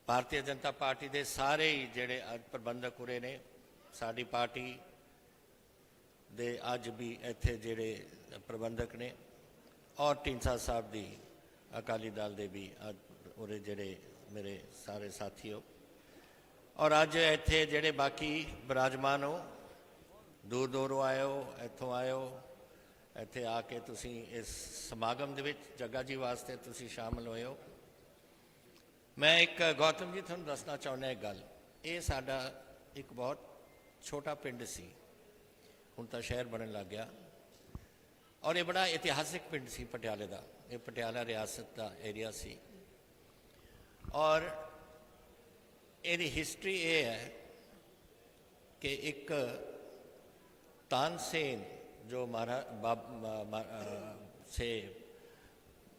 Bharatiya Janata party के सारे ही जेडे प्रबंधक उरे ने साड़ी पार्टी दे अज भी इत्थे जेडे प्रबंधक ने और ढींडसा साहब दी अकाली दल दे भी अज उरे जेडे मेरे सारे साथी हो और अज इत्थे जेडे बाकी विराजमान हो दूर दूरों आए हो इत्थों आए हो इत्थे आके तुसी इस समागम दे विच जग्गा जी वास्ते तुसी शामिल होए हो। मैं एक गौतम जी तुहानूं दसना चाहुंदा एक गल, ये साडा एक बहुत छोटा पिंड सी, हुण तां शहर बनन लग गया और ये बड़ा इतिहासिक पिंड सी पटियाले दा। ये पटियाला रियासत का एरिया सी और इहदी हिस्टरी ये है कि एक तानसेन जो से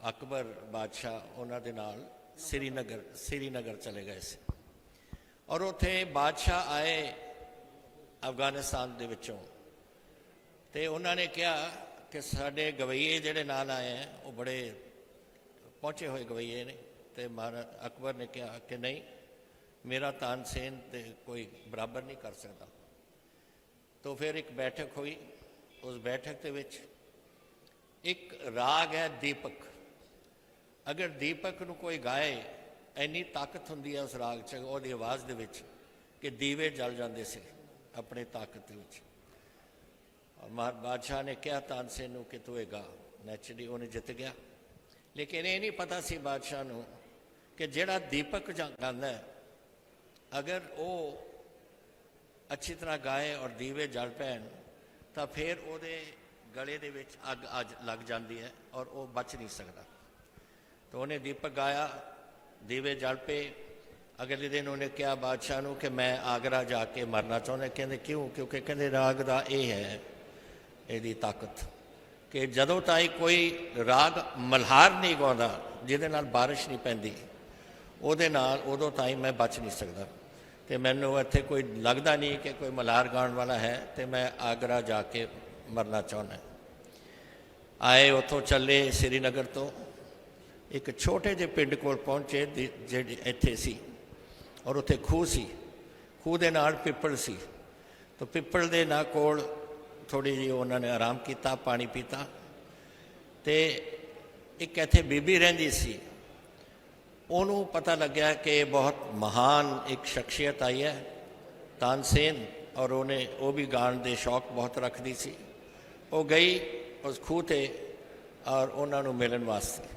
अकबर बादशाह उन्होंने नाल श्रीनगर चले गए से और उत्थे बादशाह आए अफगानिस्तान दे विचों ते उन्होंने कहा कि साडे गवैये जिहड़े नाल आए हैं वो बड़े पहुँचे हुए गवैये ने। ते महाराज अकबर ने कहा कि नहीं, मेरा तानसेन ते कोई बराबर नहीं कर सकता। तो फिर एक बैठक हुई, उस बैठक के विच एक राग है दीपक। अगर दीपक नूं कोई गाए इन्नी ताकत हुंदी है उस राग च उहदी आवाज़ दे विच कि दीवे जल जाते से अपनी ताकत दे विच। और बादशाह ने कहा तानसेन नूं कि तू गा, नैचुरली उन्हें जित गया। लेकिन ये नहीं पता सी बादशाह नूं कि जिहड़ा दीपक गांदा है अगर वो अच्छी तरह गाए और दीवे जल पैन तो फिर वो गले दे विच अग लग जाती है और वो बच नहीं सकता। तो उन्हें दीपक गाया, दीवे जल पे। अगले दिन उन्हें कहा बादशाह नूं कि मैं आगरा जाके मरना चाहता। कहते क्यों? क्योंकि कहते राग का यह है यदी ताकत कि जदों ताई कोई राग मल्हार नहीं गाँदा जिहदे नाल बारिश नहीं पैंदी उहदे नाल उदों ताई मैं बच नहीं सकता। तो मैनू इत्थे कोई लगता नहीं कि कोई मल्हार गाने वाला है, तो मैं आगरा जाके मरना चाहना। आए उतों चले श्रीनगर तो एक छोटे जे पिंड कोल पहुँचे जिहड़ी इत्थे सी और उत्थे खूह सी, खूह दे नाल पिपल सी। तो पिपल दे ना कोल थोड़ी जी उन्होंने आराम किया, पानी पीता। तो एक इत्थे बीबी रहिंदी सी, उन्होंने पता लग्या कि बहुत महान एक शख्सियत आई है तानसेन और उन्हें वो भी गान दे शौक बहुत रखती सी। वो गई उस खूह ते और उन्होंने मिलन वास्ते।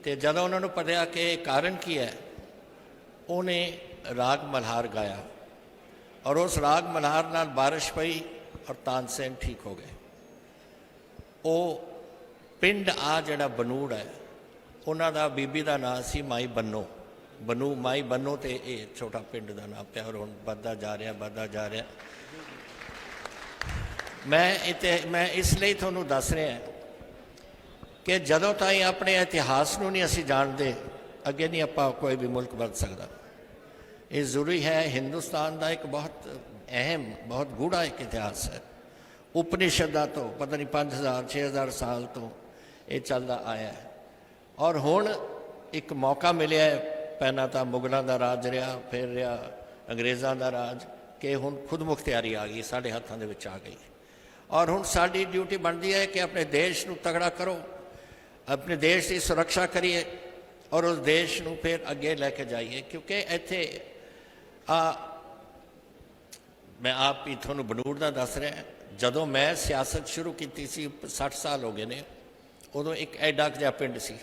तो जब उन्होंने पता कि कारण की है उन्हें राग मल्हार गाया और उस राग मल्हार नाल बारिश पई और तानसेन ठीक हो गए। वो पिंड आ जड़ा बनूड़ है उन्हों का बीबी का नाम सी माई बन्नो, बनू माई बन्नो। तो ये छोटा पिंड का नाम पे और हुण बढ़ता जा रहा। मैं इसलिए थोनू दस रहा कि जदों ताईं अपने इतिहास नूं नहीं असीं जानते अगे नहीं आपां कोई भी मुल्क बन सकता। ये जरूरी है। हिंदुस्तान का एक बहुत अहम बहुत गूढ़ा एक इतिहास है। उपनिषदां तो पता नहीं 5000-6000 साल तो ये चलता आया है और हुण एक मौका मिले है। पहला तो मुगलों का राज रहा, फिर रहा अंग्रेज़ों का राज, कि हुण खुद मुख्तियारी आ गई, साढ़े हाथों दे विच आ गई। और हुण साडी ड्यूटी बनती है कि अपने देश नूं तगड़ा करो, अपने देश की सुरक्षा करिए और उस देश नूं फिर अगे लैके जाइए। क्योंकि इत्थे मैं आप ही थोनू बनूड़ का दस रहा, जदों मैं सियासत शुरू की 60 साल हो गए ने, उदों एक एडा जिहा पिंड सी।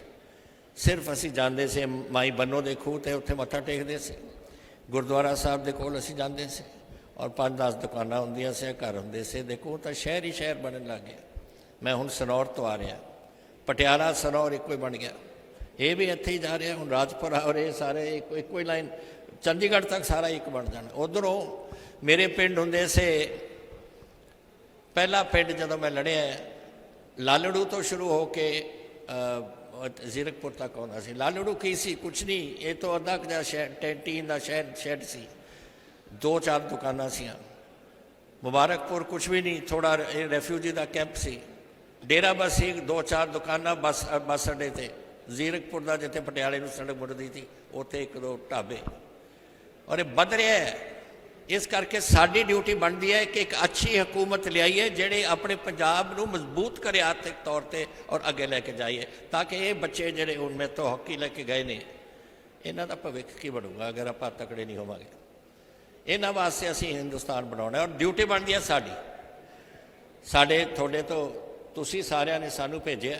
सिर्फ असी जाते से माई बन्नो दे खूह ते उत्थे मत्था टेकते से, गुरुद्वारा साहब दे कोल असी जाते से और 5-10 दुकानां हुंदियां से, घर हुंदे से। देखो तो शहर ही शहर बनन लग गया। मैं हुण सनौर तो आ रहा, पटियाला सनौर एक ही बन गया। ये भी इत्थे ही जा रहा हुण राजपुरा और ये सारे एक ही लाइन चंडीगढ़ तक सारा एक बन जाना। उधरों मेरे पिंड हुंदे से, पहला पिंड जदों मैं लड़िया लालड़ू तो शुरू हो के जीरकपुर तक आउंदा सी। लालड़ू की सी कुछ नहीं, ये तो अद्धा क शहर टीन का शैड सी, 2-4 दुकानां सीआं। मुबारकपुर कुछ भी नहीं, थोड़ा रेफ्यूजी का कैंप सी। डेरा बस ही 2-4 दुकानां बस अड्डे ते ਜ਼ੀਰਕਪੁਰ ਦਾ ਜਿੱਥੇ ਪਟਿਆਲੇ ਨੂੰ ਸੜਕ ਮੁੜਦੀ ਸੀ ਉੱਥੇ ਇੱਕ ਦੋ ਢਾਬੇ, ਔਰ ਇਹ ਵੱਧ ਰਿਹਾ ਹੈ। ਇਸ ਕਰਕੇ ਸਾਡੀ ਡਿਊਟੀ ਬਣਦੀ ਹੈ ਕਿ ਇੱਕ ਅੱਛੀ ਹਕੂਮਤ ਲਿਆਈਏ ਜਿਹੜੇ ਆਪਣੇ ਪੰਜਾਬ ਨੂੰ ਮਜ਼ਬੂਤ ਕਰੇ ਆਰਥਿਕ ਤੌਰ 'ਤੇ ਔਰ ਅੱਗੇ ਲੈ ਕੇ ਜਾਈਏ, ਤਾਂ ਕਿ ਇਹ ਬੱਚੇ ਜਿਹੜੇ ਹੁਣ ਮੇਰੇ ਤੋਂ ਹਾਕੀ ਲੈ ਕੇ ਗਏ ਨੇ ਇਹਨਾਂ ਦਾ ਭਵਿੱਖ ਕੀ ਬਣੂਗਾ ਅਗਰ ਆਪਾਂ ਤਕੜੇ ਨਹੀਂ ਹੋਵਾਂਗੇ। ਇਹਨਾਂ ਵਾਸਤੇ ਅਸੀਂ ਹਿੰਦੁਸਤਾਨ ਬਣਾਉਣਾ ਔਰ ਡਿਊਟੀ ਬਣਦੀ ਹੈ ਸਾਡੀ। ਸਾਡੇ ਤੁਹਾਡੇ ਤੋਂ ਤੁਸੀਂ ਸਾਰਿਆਂ ਨੇ ਸਾਨੂੰ ਭੇਜਿਆ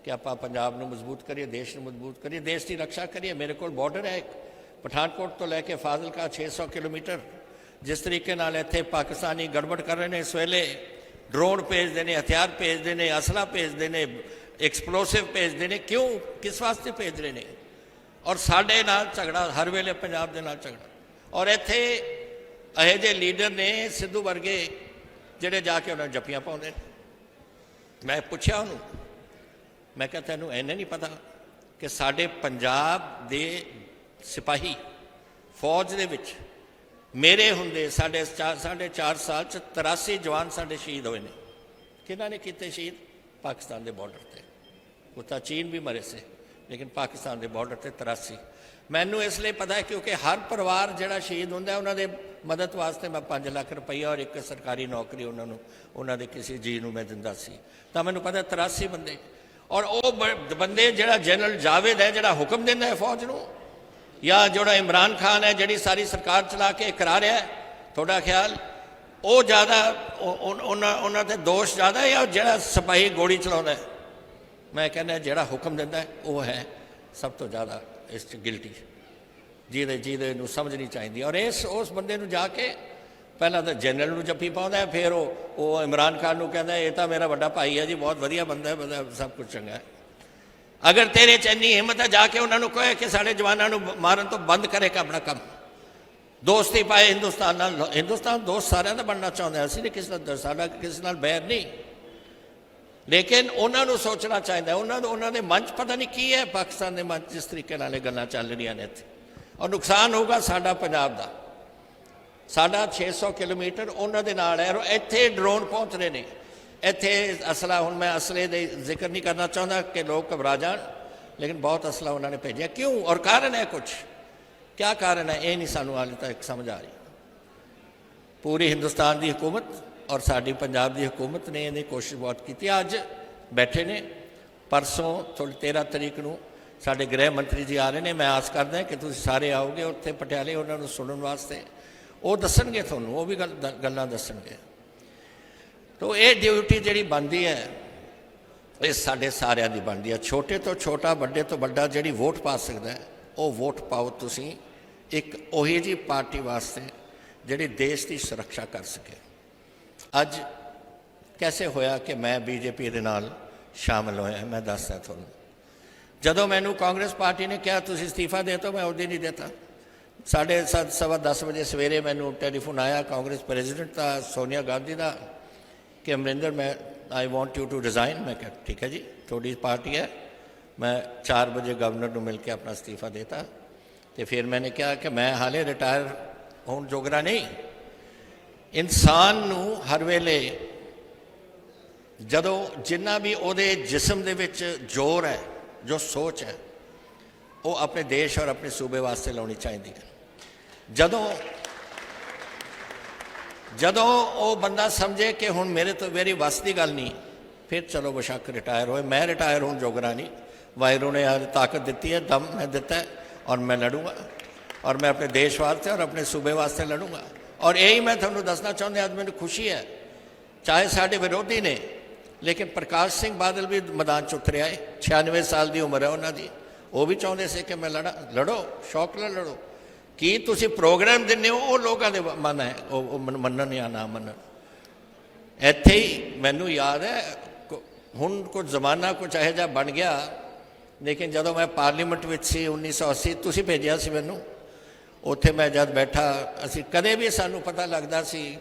ਕਿ ਆਪਾਂ ਪੰਜਾਬ ਨੂੰ ਮਜ਼ਬੂਤ ਕਰੀਏ, ਦੇਸ਼ ਨੂੰ ਮਜ਼ਬੂਤ ਕਰੀਏ, ਦੇਸ਼ ਦੀ ਰੱਖਿਆ ਕਰੀਏ। ਮੇਰੇ ਕੋਲ ਬਾਰਡਰ ਹੈ ਇੱਕ, ਪਠਾਨਕੋਟ ਤੋਂ ਲੈ ਕੇ ਫਾਜ਼ਿਲਕਾ 600 ਕਿਲੋਮੀਟਰ। ਜਿਸ ਤਰੀਕੇ ਨਾਲ ਇੱਥੇ ਪਾਕਿਸਤਾਨੀ ਗੜਬੜ ਕਰ ਰਹੇ ਨੇ, ਇਸ ਵੇਲੇ ਡਰੋਨ ਭੇਜਦੇ ਨੇ, ਹਥਿਆਰ ਭੇਜਦੇ ਨੇ, ਅਸਲਾ ਭੇਜਦੇ ਨੇ, ਐਕਸਪਲੋਸਿਵ ਭੇਜਦੇ ਨੇ। ਕਿਉਂ, ਕਿਸ ਵਾਸਤੇ ਭੇਜ ਰਹੇ ਨੇ? ਔਰ ਸਾਡੇ ਨਾਲ ਝਗੜਾ, ਹਰ ਵੇਲੇ ਪੰਜਾਬ ਦੇ ਨਾਲ ਝਗੜਾ। ਔਰ ਇੱਥੇ ਇਹੋ ਜਿਹੇ ਲੀਡਰ ਨੇ ਸਿੱਧੂ ਵਰਗੇ ਜਿਹੜੇ ਜਾ ਕੇ ਉਹਨਾਂ ਨੂੰ ਜੱਫੀਆਂ ਪਾਉਂਦੇ ਨੇ। ਮੈਂ ਪੁੱਛਿਆ ਉਹਨੂੰ, ਮੈਂ ਕਿਹਾ ਤੈਨੂੰ ਇੰਨੇ ਨਹੀਂ ਪਤਾ ਕਿ ਸਾਡੇ ਪੰਜਾਬ ਦੇ ਸਿਪਾਹੀ ਫੌਜ ਦੇ ਵਿੱਚ ਮੇਰੇ ਹੁੰਦੇ ਸਾਢੇ 4 ਸਾਲ 'ਚ 83 ਜਵਾਨ ਸਾਡੇ ਸ਼ਹੀਦ ਹੋਏ ਨੇ। ਕਿਹਨਾਂ ਨੇ ਕੀਤੇ ਸ਼ਹੀਦ? ਪਾਕਿਸਤਾਨ ਦੇ ਬਾਰਡਰ 'ਤੇ। ਉਹ ਤਾਂ ਚੀਨ ਵੀ ਮਰੇ ਸੀ, ਲੇਕਿਨ ਪਾਕਿਸਤਾਨ ਦੇ ਬਾਰਡਰ 'ਤੇ 83। ਮੈਨੂੰ ਇਸ ਲਈ ਪਤਾ ਹੈ ਕਿਉਂਕਿ ਹਰ ਪਰਿਵਾਰ ਜਿਹੜਾ ਸ਼ਹੀਦ ਹੁੰਦਾ ਉਹਨਾਂ ਦੇ ਮਦਦ ਵਾਸਤੇ ਮੈਂ 5 ਲੱਖ ਰੁਪਈਆ ਔਰ ਇੱਕ ਸਰਕਾਰੀ ਨੌਕਰੀ ਉਹਨਾਂ ਨੂੰ, ਉਹਨਾਂ ਦੇ ਕਿਸੇ ਜੀ ਨੂੰ ਮੈਂ ਦਿੰਦਾ ਸੀ। ਤਾਂ ਮੈਨੂੰ ਪਤਾ 83 ਬੰਦੇ। ਔਰ ਉਹ ਬੰਦੇ ਜਿਹੜਾ ਜਨਰਲ ਜਾਵੇਦ ਹੈ ਜਿਹੜਾ ਹੁਕਮ ਦਿੰਦਾ ਹੈ ਫੌਜ ਨੂੰ, ਜਾਂ ਜਿਹੜਾ ਇਮਰਾਨ ਖਾਨ ਹੈ ਜਿਹੜੀ ਸਾਰੀ ਸਰਕਾਰ ਚਲਾ ਕੇ ਕਰਾ ਰਿਹਾ ਹੈ, ਤੁਹਾਡਾ ਖਿਆਲ ਉਹ ਜ਼ਿਆਦਾ ਉਹਨਾਂ 'ਤੇ ਦੋਸ਼ ਜ਼ਿਆਦਾ ਜਾਂ ਜਿਹੜਾ ਸਿਪਾਹੀ ਗੋਲੀ ਚਲਾਉਂਦਾ ਹੈ? ਮੈਂ ਕਹਿੰਦਾ ਜਿਹੜਾ ਹੁਕਮ ਦਿੰਦਾ ਉਹ ਹੈ ਸਭ ਤੋਂ ਜ਼ਿਆਦਾ ਇਸ 'ਚ ਗਿਲਟੀ, ਜਿਹਦੇ ਨੂੰ ਸਮਝਣੀ ਚਾਹੀਦੀ। ਔਰ ਉਸ ਬੰਦੇ ਨੂੰ ਜਾ ਕੇ ਪਹਿਲਾਂ ਤਾਂ ਜਨਰਲ ਨੂੰ ਜੱਫੀ ਪਾਉਂਦਾ, ਫਿਰ ਉਹ ਇਮਰਾਨ ਖਾਨ ਨੂੰ ਕਹਿੰਦਾ ਇਹ ਤਾਂ ਮੇਰਾ ਵੱਡਾ ਭਾਈ ਹੈ ਜੀ, ਬਹੁਤ ਵਧੀਆ ਬੰਦਾ ਹੈ, ਸਭ ਕੁਝ ਚੰਗਾ ਹੈ। ਅਗਰ ਤੇਰੇ 'ਚ ਇੰਨੀ ਹਿੰਮਤ ਹੈ ਜਾ ਕੇ ਉਹਨਾਂ ਨੂੰ ਕਹੇ ਕਿ ਸਾਡੇ ਜਵਾਨਾਂ ਨੂੰ ਮਾਰਨ ਤੋਂ ਬੰਦ ਕਰੇ ਆਪਣਾ ਕੰਮ, ਦੋਸਤੀ ਪਾਏ ਹਿੰਦੁਸਤਾਨ ਨਾਲ। ਹਿੰਦੁਸਤਾਨ ਦੋਸਤ ਸਾਰਿਆਂ ਦਾ ਬਣਨਾ ਚਾਹੁੰਦਾ, ਅਸੀਂ ਨਹੀਂ ਕਿਸੇ ਨਾਲ, ਸਾਡਾ ਕਿਸੇ ਨਾਲ ਬੈਰ ਨਹੀਂ, ਲੇਕਿਨ ਉਹਨਾਂ ਨੂੰ ਸੋਚਣਾ ਚਾਹੀਦਾ। ਉਹਨਾਂ ਦੇ ਮਨ 'ਚ ਪਤਾ ਨਹੀਂ ਕੀ ਹੈ, ਪਾਕਿਸਤਾਨ ਦੇ ਮਨ 'ਚ ਜਿਸ ਤਰੀਕੇ ਨਾਲ ਇਹ ਗੱਲਾਂ ਚੱਲ ਰਹੀਆਂ ਨੇ ਇੱਥੇ, ਔਰ ਨੁਕਸਾਨ ਹੋਊਗਾ ਸਾਡਾ ਪੰਜਾਬ ਦਾ। ਸਾਡਾ 600 ਕਿਲੋਮੀਟਰ ਉਹਨਾਂ ਦੇ ਨਾਲ ਹੈ, ਇੱਥੇ ਡਰੋਨ ਪਹੁੰਚ ਰਹੇ ਨੇ, ਇੱਥੇ ਅਸਲਾ। ਹੁਣ ਮੈਂ ਅਸਲੇ ਦੇ ਜ਼ਿਕਰ ਨਹੀਂ ਕਰਨਾ ਚਾਹੁੰਦਾ ਕਿ ਲੋਕ ਘਬਰਾ ਜਾਣ, ਲੇਕਿਨ ਬਹੁਤ ਅਸਲਾ ਉਹਨਾਂ ਨੇ ਭੇਜਿਆ। ਕਿਉਂ? ਔਰ ਕਾਰਨ ਹੈ ਕੁਛ, ਕਿਆ ਕਾਰਨ ਹੈ ਇਹ ਨਹੀਂ ਸਾਨੂੰ ਹਾਲੇ ਤੱਕ ਸਮਝ ਆ ਰਹੀ। ਪੂਰੀ ਹਿੰਦੁਸਤਾਨ ਦੀ ਹਕੂਮਤ ਔਰ ਸਾਡੀ ਪੰਜਾਬ ਦੀ ਹਕੂਮਤ ਨੇ ਇਹਦੀ ਕੋਸ਼ਿਸ਼ ਬਹੁਤ ਕੀਤੀ। ਅੱਜ ਬੈਠੇ ਨੇ, ਪਰਸੋਂ 13 ਤਰੀਕ ਨੂੰ ਸਾਡੇ ਗ੍ਰਹਿ ਮੰਤਰੀ ਜੀ ਆ ਰਹੇ ਨੇ। ਮੈਂ ਆਸ ਕਰਦਾ ਕਿ ਤੁਸੀਂ ਸਾਰੇ ਆਓਗੇ ਉੱਥੇ ਪਟਿਆਲੇ ਉਹਨਾਂ ਨੂੰ ਸੁਣਨ ਵਾਸਤੇ। ਉਹ ਦੱਸਣਗੇ ਤੁਹਾਨੂੰ, ਉਹ ਵੀ ਗੱਲਾਂ ਦੱਸਣਗੇ। ਤੋ ਇਹ ਡਿਊਟੀ ਜਿਹੜੀ ਬਣਦੀ ਹੈ ਇਹ ਸਾਡੇ ਸਾਰਿਆਂ ਦੀ ਬਣਦੀ ਹੈ। ਛੋਟੇ ਤੋਂ ਛੋਟਾ, ਵੱਡੇ ਤੋਂ ਵੱਡਾ ਜਿਹੜੀ ਵੋਟ ਪਾ ਸਕਦਾ ਹੈ ਉਹ ਵੋਟ ਪਾਓ ਤੁਸੀਂ ਇੱਕ ਉਹੀ ਜਿਹੀ ਪਾਰਟੀ ਵਾਸਤੇ ਜਿਹੜੀ ਦੇਸ਼ ਦੀ ਸੁਰੱਖਿਆ ਕਰ ਸਕੇ। ਅੱਜ ਕੈਸੇ ਹੋਇਆ ਕਿ ਮੈਂ ਬੀਜੇਪੀ ਦੇ ਨਾਲ ਸ਼ਾਮਲ ਹੋਇਆ? ਮੈਂ ਦੱਸਦਾ ਤੁਹਾਨੂੰ। ਜਦੋਂ ਮੈਨੂੰ ਕਾਂਗਰਸ ਪਾਰਟੀ ਨੇ ਕਿਹਾ ਤੁਸੀਂ ਅਸਤੀਫਾ ਦੇ ਦਿਓ, ਮੈਂ ਉਦੋਂ ਨਹੀਂ ਦਿੱਤਾ। 7:30 ਸਵਾ 10 ਵਜੇ ਸਵੇਰੇ ਮੈਨੂੰ ਟੈਲੀਫੋਨ ਆਇਆ ਕਾਂਗਰਸ ਪ੍ਰੈਜ਼ੀਡੈਂਟ ਦਾ, ਸੋਨੀਆ ਗਾਂਧੀ ਦਾ, ਕਿ ਅਮਰਿੰਦਰ ਮੈਂ I want you to resign. ਮੈਂ ਕਿਹਾ ਠੀਕ ਹੈ ਜੀ, ਤੁਹਾਡੀ ਪਾਰਟੀ ਹੈ। ਮੈਂ 4 ਵਜੇ ਗਵਰਨਰ ਨੂੰ ਮਿਲ ਕੇ ਆਪਣਾ ਅਸਤੀਫਾ ਦੇਤਾ। ਅਤੇ ਫਿਰ ਮੈंने ਕਿਹਾ ਕਿ ਮੈਂ ਹਾਲੇ ਰਿਟਾਇਰ ਹੋਣ ਜੋਗਰਾ ਨਹੀਂ। ਇਨਸਾਨ ਨੂੰ ਹਰ ਵੇਲੇ ਜਦੋਂ ਜਿੰਨਾ ਵੀ ਉਹਦੇ ਜਿਸਮ ਦੇ ਵਿੱਚ ਜ਼ੋਰ ਹੈ, ਜੋ ਸੋਚ ਹੈ, ਉਹ ਆਪਣੇ ਦੇਸ਼ ਔਰ ਆਪਣੇ ਸੂਬੇ ਵਾਸਤੇ ਲਾਉਣੀ ਚਾਹੀਦੀ ਹੈ। ਜਦੋਂ ਉਹ ਬੰਦਾ ਸਮਝੇ ਕਿ ਹੁਣ ਮੇਰੇ ਤੋਂ ਮੇਰੀ ਵੱਸ ਦੀ ਗੱਲ ਨਹੀਂ, ਫਿਰ ਚਲੋ ਬੇਸ਼ੱਕ ਰਿਟਾਇਰ ਹੋਏ। ਮੈਂ ਰਿਟਾਇਰ ਹੋਣ ਜੋਗਰਾ ਨਹੀਂ। ਵਾਹਿਗੁਰੂ ਨੇ ਯਾਰ ਤਾਕਤ ਦਿੱਤੀ ਹੈ, ਦਮ ਮੈਂ ਦਿੱਤਾ ਹੈ, ਔਰ ਮੈਂ ਲੜੂੰਗਾ, ਔਰ ਮੈਂ ਆਪਣੇ ਦੇਸ਼ ਵਾਸਤੇ ਔਰ ਆਪਣੇ ਸੂਬੇ ਵਾਸਤੇ ਲੜੂੰਗਾ। ਔਰ ਇਹੀ ਮੈਂ ਤੁਹਾਨੂੰ ਦੱਸਣਾ ਚਾਹੁੰਦਾ, ਅੱਜ ਮੈਨੂੰ ਖੁਸ਼ੀ ਹੈ, ਚਾਹੇ ਸਾਡੇ ਵਿਰੋਧੀ ਨੇ, ਲੇਕਿਨ ਪ੍ਰਕਾਸ਼ ਸਿੰਘ ਬਾਦਲ ਵੀ ਮੈਦਾਨ 'ਚ ਉਤਰਿਆ ਹੈ। 96 ਸਾਲ ਦੀ ਉਮਰ ਹੈ ਉਹਨਾਂ ਦੀ। ਉਹ ਵੀ ਚਾਹੁੰਦੇ ਸੀ ਕਿ ਮੈਂ ਲੜੋ, ਸ਼ੌਕ ਨਾਲ ਲੜੋ। ਕੀ ਤੁਸੀਂ ਪ੍ਰੋਗਰਾਮ ਦਿੰਦੇ ਹੋ ਉਹ ਲੋਕਾਂ ਦੇ ਮਨ ਹੈ, ਉਹ ਮੰਨਣ ਜਾਂ ਨਾ ਮੰਨਣ। ਇੱਥੇ ਹੀ ਮੈਨੂੰ ਯਾਦ ਹੈ, ਹੁਣ ਕੁਝ ਜ਼ਮਾਨਾ ਕੁਝ ਇਹੋ ਜਿਹਾ ਬਣ ਗਿਆ, ਲੇਕਿਨ ਜਦੋਂ ਮੈਂ ਪਾਰਲੀਮੈਂਟ ਵਿੱਚ ਸੀ 1980, ਤੁਸੀਂ ਭੇਜਿਆ ਸੀ ਮੈਨੂੰ, ਉੱਥੇ ਮੈਂ ਜਦ ਬੈਠਾ, ਅਸੀਂ ਕਦੇ ਵੀ ਸਾਨੂੰ ਪਤਾ ਲੱਗਦਾ ਸੀ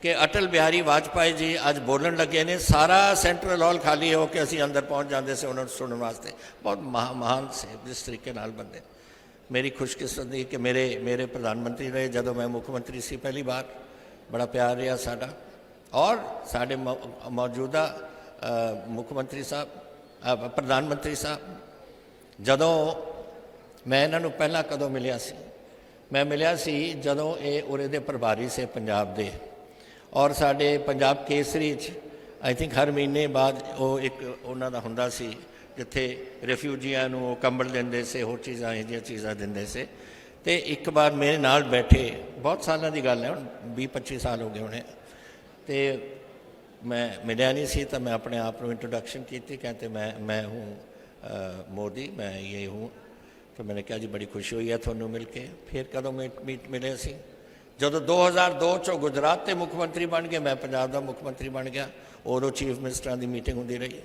ਕਿ ਅਟਲ ਬਿਹਾਰੀ ਵਾਜਪਾਈ ਜੀ ਅੱਜ ਬੋਲਣ ਲੱਗੇ ਨੇ, ਸਾਰਾ ਸੈਂਟਰਲ ਹਾਲ ਖਾਲੀ ਹੋ ਕੇ ਅਸੀਂ ਅੰਦਰ ਪਹੁੰਚ ਜਾਂਦੇ ਸੀ ਉਹਨਾਂ ਨੂੰ ਸੁਣਨ ਵਾਸਤੇ। ਬਹੁਤ ਮਹਾਨ ਸੀ ਜਿਸ ਤਰੀਕੇ ਨਾਲ ਬੰਦੇ। ਮੇਰੀ ਖੁਸ਼ਕਿਸਮਤੀ ਕਿ ਮੇਰੇ ਪ੍ਰਧਾਨ ਮੰਤਰੀ ਰਹੇ ਜਦੋਂ ਮੈਂ ਮੁੱਖ ਮੰਤਰੀ ਸੀ ਪਹਿਲੀ ਵਾਰ। ਬੜਾ ਪਿਆਰ ਰਿਹਾ ਸਾਡਾ। ਔਰ ਸਾਡੇ ਮੌਜੂਦਾ ਮੁੱਖ ਮੰਤਰੀ ਸਾਹਿਬ, ਪ੍ਰਧਾਨ ਮੰਤਰੀ ਸਾਹਿਬ, ਜਦੋਂ ਮੈਂ ਇਹਨਾਂ ਨੂੰ ਪਹਿਲਾਂ ਕਦੋਂ ਮਿਲਿਆ ਸੀ, ਮੈਂ ਮਿਲਿਆ ਸੀ ਜਦੋਂ ਇਹ ਉਰੇ ਦੇ ਪ੍ਰਭਾਰੀ ਸੇ ਪੰਜਾਬ ਦੇ, ਔਰ ਸਾਡੇ ਪੰਜਾਬ ਕੇਸਰੀ 'ਚ ਆਈ ਥਿੰਕ ਹਰ ਮਹੀਨੇ ਬਾਅਦ ਉਹ ਇੱਕ ਉਹਨਾਂ ਦਾ ਹੁੰਦਾ ਸੀ ਜਿੱਥੇ ਰਿਫਿਊਜੀਆਂ ਨੂੰ ਉਹ ਕੰਬਲ ਦਿੰਦੇ ਸੀ, ਹੋਰ ਚੀਜ਼ਾਂ ਇਹੋ ਜਿਹੀਆਂ ਚੀਜ਼ਾਂ ਦਿੰਦੇ ਸੀ। ਅਤੇ ਇੱਕ ਵਾਰ ਮੇਰੇ ਨਾਲ ਬੈਠੇ, ਬਹੁਤ ਸਾਲਾਂ ਦੀ ਗੱਲ ਹੈ, ਹੁਣ 20-25 ਸਾਲ ਹੋ ਗਏ ਹੋਣੇ, ਅਤੇ मैं मिलिया नहीं सी, तो मैं अपने आप को इंट्रोडक्शन की थी, कहते मैं हूँ मोदी, मैं ये हूँ। तो मैंने कहा जी बड़ी खुशी हुई है थोनू मिल के। फिर कदों मीट मिले सी, जो 2002 चो गुजरात के मुख्यमंत्री बन गए, मैं पंजाब का मुख्यमंत्री बन गया, उदों चीफ मिनिस्टर की मीटिंग होंदी रही।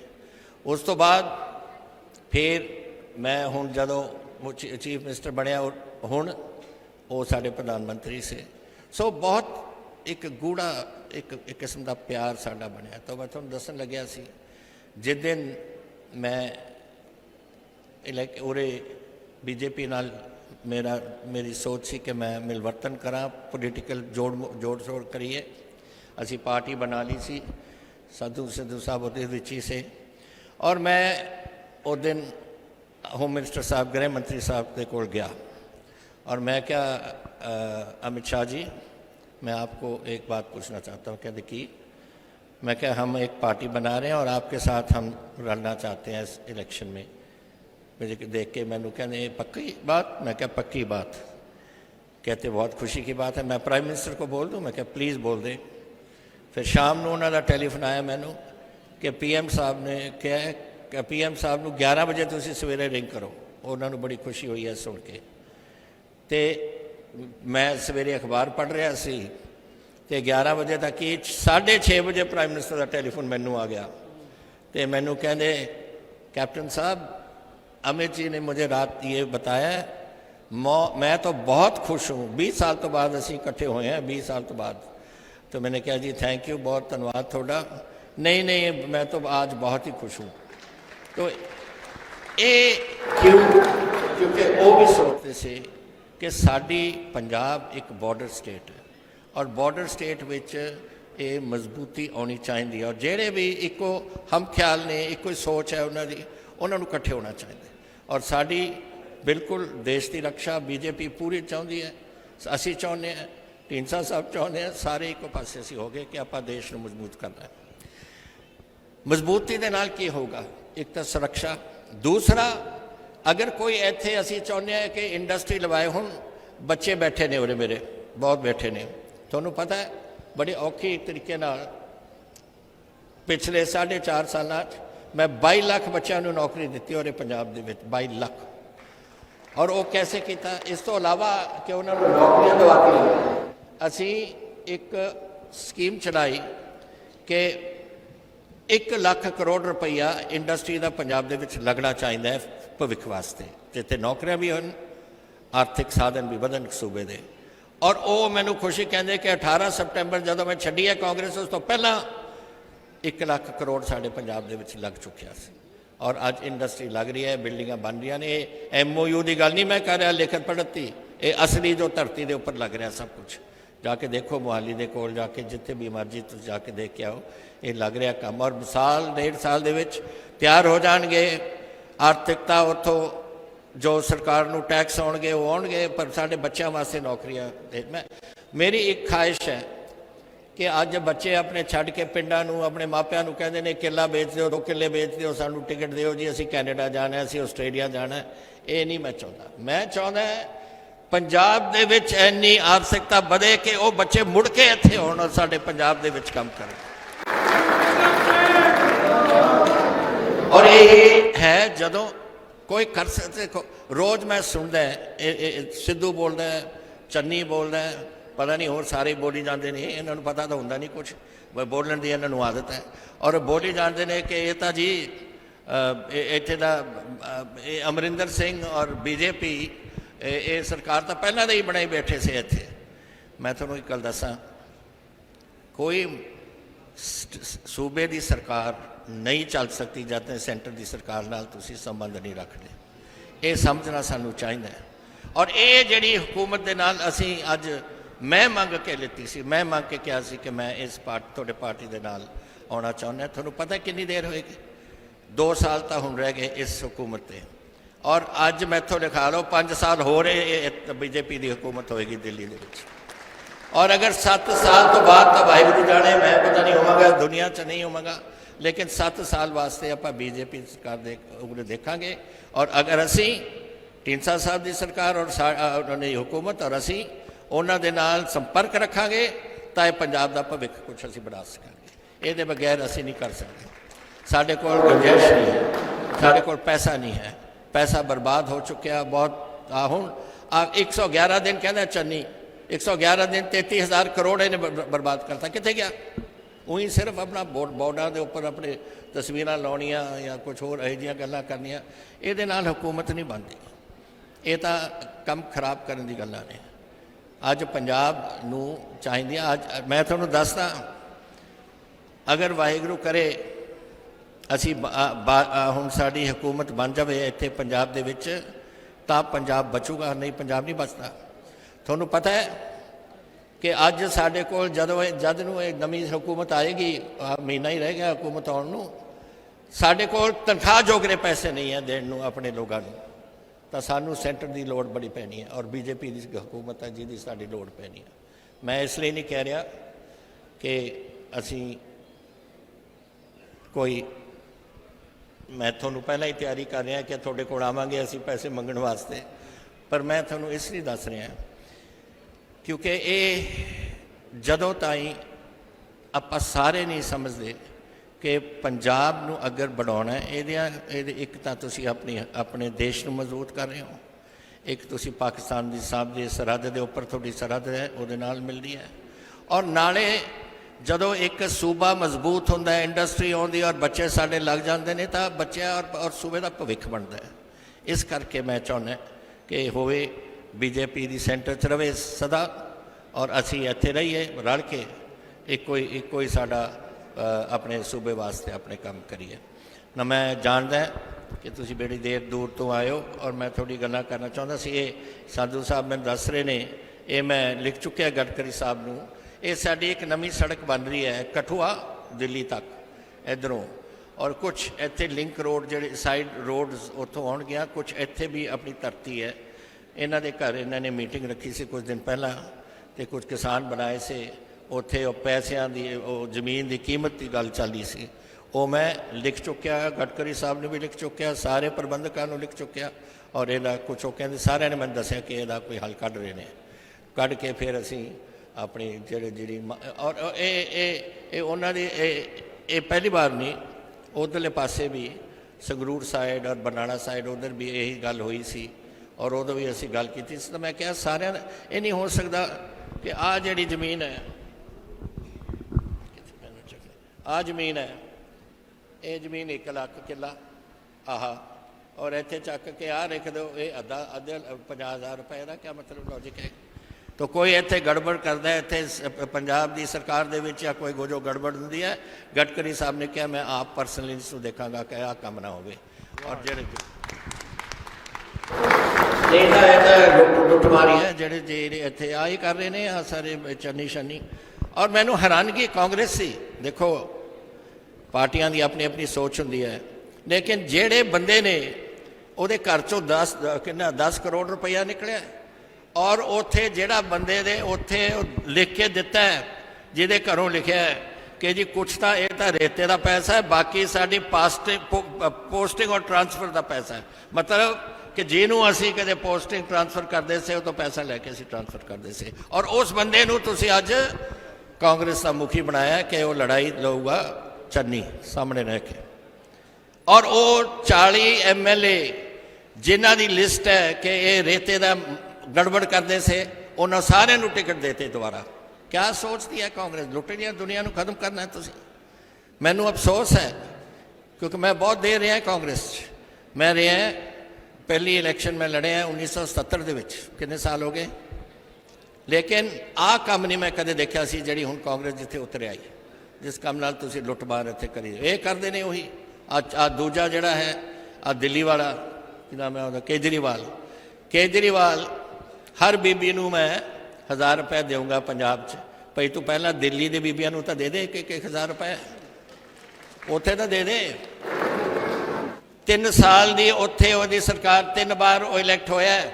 उस तो बाद फिर मैं हुण जदों चीफ मिनिस्टर बनया, हुण वो साडे प्रधानमंत्री से। सो बहुत एक गूढ़ा एक किस्म का प्यार साडा बनया। तो मैं तुहानूं दस्सण लग्या सी, जिस दिन मैं उरे बीजेपी नाल मेरी सोच सी कि मैं मिलवर्तन करा, पोलीटिकल जोड़ शोड़ करिए। असी पार्टी बना ली सी, सिद्धू साहब उहदे विच ही से। और मैं उस दिन होम मिनिस्टर साहब, गृह मंत्री साहब के कोल गया, और मैं क्या अमित शाह जी, मैं आपको एक बात पूछना चाहता हूँ। कहते कि मैं क्या, हम एक पार्टी बना रहे हैं और आपके साथ हम लड़ना चाहते हैं इस इलेक्शन में। मुझे देख के मैंने कहते पक्की बात, मैं क्या पक्की बात। कहते बहुत खुशी की बात है, मैं प्राइम मिनिस्टर को बोल दूँ, मैं क्या प्लीज़ बोल दे। फिर शाम को उन्होंने टेलीफोन आया मैनू कि PM साहब ने क्या है कि PM साहब को 11 बजे तुम सवेरे रिंग करो। उन्होंने बड़ी खुशी हुई है सुन के। तो मैं सवेरे अखबार पढ़ रहा सी, तो 11 बजे तक ही 6:30 बजे प्राइम मिनिस्टर का टेलीफोन मैनू आ गया। तो मैनू कहते कैप्टन साहब, अमित जी ने मुझे रात ये बताया, मैं तो बहुत खुश हूँ, 20 साल तो बाद असी इकट्ठे हुए हैं, 20 साल तो बाद। तो मैंने कहा जी थैंक यू, बहुत धन्यवाद थोड़ा। नहीं मैं तो आज बहुत ही खुश हूँ। तो ये क्यों? क्योंकि वो भी सोचते से कि साडी पंजाब एक बॉर्डर स्टेट है, और बॉर्डर स्टेट विच ये मजबूती आनी चाहिए, और जेड़े भी इको हम ख्याल ने, इको सोच है उन्होंने इकट्ठे होना चाहिए। और साडी बिल्कुल देश की रक्षा बीजेपी पूरी चाहती है, असी चाहते हैं, ढींडसा साहब चाहते हैं, सारे एक पासे असी हो गए कि आप देश को मजबूत करना है। मजबूती के नाल की होगा, एक तो सुरक्षा, दूसरा अगर कोई इत्थे असी चाहते हैं कि इंडस्ट्री लवाए, हुण बच्चे बैठे ने उरे मेरे बहुत बैठे ने, तुहानूं पता है बड़े औखे तरीके नाल पिछले 4.5 साल मैं 22 लाख बच्चों को नौकरी दी और पंजाब दे विच 22 लाख। और वो कैसे किया? इस तो अलावा कि उन्होंने नौकरियां दवाती, असी एक स्कीम चलाई कि 1 लाख करोड़ रुपया इंडस्ट्री का पंजाब दे विच लगना चाहिए है भविख वास्ते, जिते नौकरियां भी होन, आर्थिक साधन भी बदन सूबे दे। और वो मैनू खुशी कहते कि 18 सितंबर जो मैं छड्डी है कांग्रेस, उस तो पहला 1 लाख करोड़ साढ़े पंजाब दे विच लग चुकिया सी। और अज इंडस्ट्री लग रही है, बिल्डिंगां बन रही ने। MOU की गल नहीं मैं कर रहा लिखत पढ़त की, ये असली जो धरती के उपर लग रहा सब कुछ। जाके देखो मोहाली के कोल जाके, जिथे भी मर्जी तुम जाके देख के आओ, ये लग रहा काम। और साल 1.5 साल दे विच तैयार हो जाएंगे, आर्थिकता उतों जो सरकार नूं टैक्स आउणगे वो आउणगे, पर साडे बच्चों वास्ते नौकरियां। मैं मेरी एक ख्वाहिश है कि अज बच्चे अपने छड्ड के पिंडां नूं अपने मापिआं नूं कहंदे ने किला बेच दिओ, 2 किले बेच दिओ, सानूं टिकट दिओ जी, असीं कैनेडा जाना है, असीं आस्ट्रेलिया जाना है। ये नहीं मैं चाहता। मैं चाहता पंजाब दे विच इन्नी आर्थिकता बढ़े कि वो बच्चे मुड़ के इत्थे होण और साडे पंजाब दे विच काम करन। और ये है जदों कोई कर सकते। रोज़ मैं सुनता है सिद्धू बोलता है, चन्नी बोलता है, पता नहीं होर सारे बोली जाते हैं, इन्होंने पता तो होंदा नहीं कुछ, बोलने की इन्होंने आदत है। और बोली जाते हैं कि ये तो जी इत्थे दा अमरिंदर सिंह और BJP ये सरकार तो पहला ही बनाई बैठे से इत्थे। मैं तुहानूं एक गल दसां, कोई सूबे की सरकार नहीं चल सकती जब तक सेंटर की सरकार नाल तुसीं संबंध नहीं रखते। ये समझना सानूं चाहिए। और ये जिहड़ी हुकूमत दे नाल असीं अज मैं मंग के लिती सी, मैं मंग के कहा सी कि मैं इस तुहाडे पार्टी दे नाल आउणा चाहुंदा। तुहानूं पता कितनी देर होएगी? 2 साल तो हुण रह गए इस हुकूमत ते। और अज मैथों लिखा लो 5 साल हो रहे बीजेपी की हुकूमत होएगी दिल्ली दे विच। और अगर 7 साल तो बाद तो वाहिगुरू जाने, मैं पता नहीं होवांगा दुनिया च नहीं होवांगा, लेकिन 7 साल वास्ते आप बीजेपी सरकार देखांगे। और अगर असी ढींडसा साहब की सरकार और उन्होंने हुकूमत और असी उन्होंने दे नाल संपर्क रखांगे तो यह पंजाब का भविख कुछ असी बना सकांगे। ये बगैर असी नहीं कर सकते। साढ़े कोल गुंजाइश नहीं है, साढ़े कोल पैसा नहीं है, पैसा बर्बाद हो चुका बहुत। हुण 111 दिन कहना चन्नी 111 दिन 33,000 करोड़ इन्हें बर्बाद करता, कितने गया? उही सिर्फ अपना बोर्डा के उपर अपने तस्वीर लाउणियां या कुछ होर यह जी गल्लां करनियां, ये नाल हुकूमत नहीं बनती। ये तो कम खराब करने की गल्लां ने। अज पंजाब नूं चाहिए, अज मैं तुहानूं दसदा, अगर वाहिगुरू करे असी हुण साडी हुकूमत बन जाए इत्थे पंजाब दे विच तां पंजाब बचूगा, नहीं पंजाब नहीं बचता। तुहानूं पता है कि अज साडे कोल जद नूं ये नवीं हुकूमत आएगी, महीना ही रह गया हुकूमत आउण नूं, साडे कोल तनख्वाह जोगरे पैसे नहीं है देण नूं अपने लोगां नूं, तो सानू सेंटर की लोड़ बड़ी पैनी है और बीजेपी की हुकूमत है जिहदी साडी लोड़ पैनी है। मैं इसलिए नहीं कह रहा कि असी कोई, मैं थोनू पहला ही तैयारी कर रहा कि थोड़े कोल आवांगे असी पैसे मंगण वास्ते, पर मैं थोनू इसलिए दस रहा क्योंकि ये जदों ताईं आपां सारे नहीं समझते कि पंजाब नूं अगर बढ़ाउणा है, एक तो तुसीं अपने देश नूं मजबूत कर रहे हो, एक तुसीं पाकिस्तान की साहब की सरहद के उपर थोड़ी सरहद है वो मिलती है, और नाले जदों एक सूबा मजबूत होंदा है, इंडस्ट्री आउंदी और बच्चे साडे लग जाते हैं तो बच्चे और सूबे का भविख बनता है। इस करके मैं चाहुंदा कि होवे बीजेपी की सेंटर च रहे सदा और असी इत्थे रहीए रल के, एक कोई साडा अपने सूबे वास्ते अपने काम करिए ना। मैं जानदा कि तुसी बड़ी देर दूर तो आए हो और मैं थोड़ी गल्लां करना चाहता सी। ये साधु साहब मैंने दस रहे ने, ये मैं लिख चुकिया गडकरी साहब नूं। ये साडी एक नवीं सड़क बन रही है कठुआ दिल्ली तक इधरों, और कुछ इत्थे लिंक रोड जिहड़े साइड रोड्स उत्थों आउणगियां, कुछ इत्थे भी अपनी धरती है। इन्हां दे घर इन्हां ने मीटिंग रखी सी कुछ दिन पहला, तो कुछ किसान बनाए से उत्थे पैसों की जमीन की कीमत की गल चली सी, वो मैं लिख चुकिया, गडकरी साहब ने भी लिख चुकिया, सारे प्रबंधकों को लिख चुकिया, और यदा कुछ वो कहते सारे ने मैंने दसिया कि यदा कोई हल कढ़ रहे हैं, कढ़ के फिर असी अपनी जी और ये उन्होंने ये पहली बार नहीं, उधरले पासे भी संगरूर साइड और बरनाला साइड उधर भी यही गल हुई सी, और उदों भी असी गल की थी। तो मैं क्या सारे ये नहीं हो सकता कि आ जी जमीन है, आ जमीन है, ये जमीन 1 लाख किला आह, और इत्थे चक के आ लिख दो ये अद्धे 50,000 रुपए का क्या मतलब लॉजिक है? तो कोई इत्थे गड़बड़ करता है इत्थे पंजाब की सरकार दे विच या कोई जो गड़बड़ होंदी है, गडकरी साहब ने कहा मैं आप परसनली इसको देखांगा कि आ काम ना होवे। और जेड़े लुटमारी है जेड़े जेड़े इत्थे आ ही कर रहे हैं आ सारे चन्नी शन्नी। और मैनू हैरानगी कांग्रेस सी, देखो पार्टियां की अपनी अपनी सोच होंदी है, लेकिन जेड़े बंदे ने उहदे घर चों 10 करोड़ रुपया निकलिया, और उत्थे जेड़ा बंदे दे उत्थे लिख के दिता है जिहदे घरों लिखिया है कि जी कुछ तो यह तो रेते का पैसा है, बाकी साडी पोस्टिंग और ट्रांसफर का पैसा है। मतलब कि जिन्हों असी कदे पोस्टिंग ट्रांसफर करते से तो पैसा लैके असी ट्रांसफर करते से, और उस बंदे नूं तुसीं अज कांग्रेस का मुखी बनाया कि वह लड़ाई लऊगा चन्नी सामने रह के। और वो 40 MLA जिन्हां दी लिस्ट है कि ये रेते का गड़बड़ करते से, उन्होंने सारे टिकट देते दोबारा। क्या सोचती है कांग्रेस? लुटनिया दुनिया को खत्म करना है तुसी। मैनू अफसोस है क्योंकि मैं बहुत देर रहा कांग्रेस, मैं रहा पहली इलैक्शन में लड़े हैं 1970 के विच, कितने साल हो गए, लेकिन आ काम नहीं मैं कदे देखा सी जी हुण कांग्रेस जिथे उतरे आई, जिस काम नाल तुसी लुटमार इत्थे करी ये करते हैं। उही आ दूजा जिहड़ा है आ दिल्ली वाला कि नाम है उहदा, केजरीवाल हर बीबी नूं मैं 1000 रुपए दूंगा पंजाब च, भाई तू पहला दिल्ली के बीबियां नूं तां दे दे 1-1 हज़ार रुपए, उत्थे तो दे दे। 3 ਸਾਲ ਦੀ ਉੱਥੇ ਉਹਦੀ ਸਰਕਾਰ 3 ਵਾਰ ਉਹ ਇਲੈਕਟ ਹੋਇਆ ਹੈ।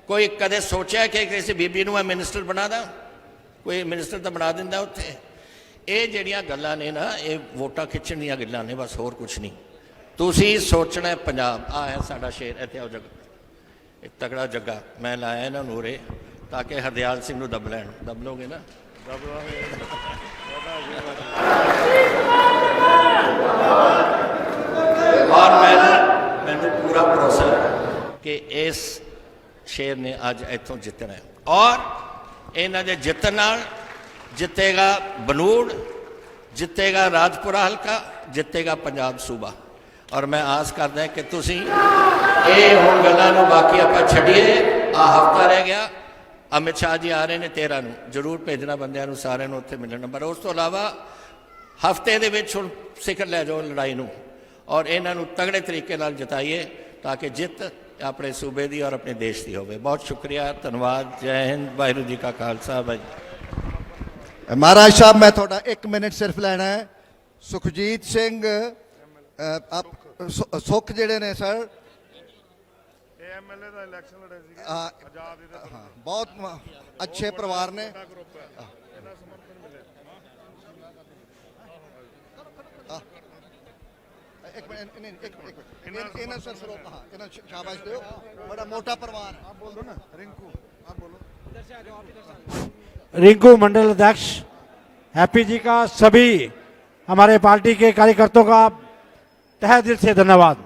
ਕੋਈ ਕਦੇ ਸੋਚਿਆ ਕਿ ਕਿਸੇ ਬੀਬੀ ਨੂੰ ਮੈਂ ਮਿਨਿਸਟਰ ਬਣਾ ਦਾਂ? ਕੋਈ ਮਿਨਿਸਟਰ ਤਾਂ ਬਣਾ ਦਿੰਦਾ ਉੱਥੇ। ਇਹ ਜਿਹੜੀਆਂ ਗੱਲਾਂ ਨੇ ਨਾ, ਇਹ ਵੋਟਾਂ ਖਿੱਚਣ ਦੀਆਂ ਗੱਲਾਂ ਨੇ, ਬਸ ਹੋਰ ਕੁਛ ਨਹੀਂ। ਤੁਸੀਂ ਸੋਚਣਾ ਹੈ ਪੰਜਾਬ ਆ ਹੈ ਸਾਡਾ ਸ਼ੇਰ, ਇੱਥੇ ਆਓ ਜੱਗਾ, ਇਹ ਤਗੜਾ ਜੱਗਾ ਮੈਂ ਲਾਇਆ ਇਹਨਾਂ ਨੂੰ ਉਰੇ ਤਾਂ ਕਿ ਹਰਦਿਆਲ ਸਿੰਘ ਨੂੰ ਦੱਬ ਲੈਣ। ਦੱਬ ਲੋਗੇ ਨਾ? ਔਰ ਮੈਨੂੰ ਪੂਰਾ ਭਰੋਸਾ ਹੈ ਕਿ ਇਸ ਸ਼ੇਰ ਨੇ ਅੱਜ ਇੱਥੋਂ ਜਿੱਤਣਾ ਹੈ ਔਰ ਇਹਨਾਂ ਦੇ ਜਿੱਤਣ ਨਾਲ ਜਿੱਤੇਗਾ ਬਨੂੜ, ਜਿੱਤੇਗਾ ਰਾਜਪੁਰਾ ਹਲਕਾ, ਜਿੱਤੇਗਾ ਪੰਜਾਬ ਸੂਬਾ। ਔਰ ਮੈਂ ਆਸ ਕਰਦਾ ਕਿ ਤੁਸੀਂ ਇਹ ਹੁਣ ਗੱਲਾਂ ਨੂੰ ਬਾਕੀ ਆਪਾਂ ਛੱਡੀਏ। ਆ ਹਫਤਾ ਰਹਿ ਗਿਆ, ਅਮਿਤ ਸ਼ਾਹ ਜੀ ਆ ਰਹੇ ਨੇ 13 ਨੂੰ, ਜ਼ਰੂਰ ਭੇਜਣਾ ਬੰਦਿਆਂ ਨੂੰ ਸਾਰਿਆਂ ਨੂੰ ਉੱਥੇ ਮਿਲਣ। ਪਰ ਉਸ ਤੋਂ ਇਲਾਵਾ ਹਫਤੇ ਦੇ ਵਿੱਚ ਹੁਣ ਸਿਖਰ ਲੈ ਜਾਓ ਲੜਾਈ ਨੂੰ ਔਰ ਇਹਨਾਂ ਨੂੰ ਤਗੜੇ ਤਰੀਕੇ ਨਾਲ ਜਿਤਾਈਏ ਤਾਂ ਕਿ ਜਿੱਤ ਆਪਣੇ ਸੂਬੇ ਦੀ ਔਰ ਆਪਣੇ ਦੇਸ਼ ਦੀ ਹੋਵੇ। ਬਹੁਤ ਸ਼ੁਕਰੀਆ, ਧੰਨਵਾਦ, ਜੈ ਹਿੰਦ, ਵਾਹਿਗੁਰੂ ਜੀ ਕਾ ਖਾਲਸਾ। महाराज साहब मैं थोड़ा 1 मिनट सिर्फ लेना है। सुखजीत सिंह सुख जेड़े ने सर एमएलए ਦਾ ਇਲੈਕਸ਼ਨ ਲੜੇ ਸੀਗੇ ਆਜ਼ਾਦ ਇਹਦੇ हाँ बहुत अच्छे परिवार ने। एक मिनट इन्हें सर सर हाँ इन्हें शाबाश दो, बड़ा मोटा परिवार है। आप बोल दो ना रिंकू, आप बोलो। रिंकू मंडल अध्यक्ष हैप्पी जी का सभी हमारे पार्टी के कार्यकर्ताओं का तहे दिल से धन्यवाद।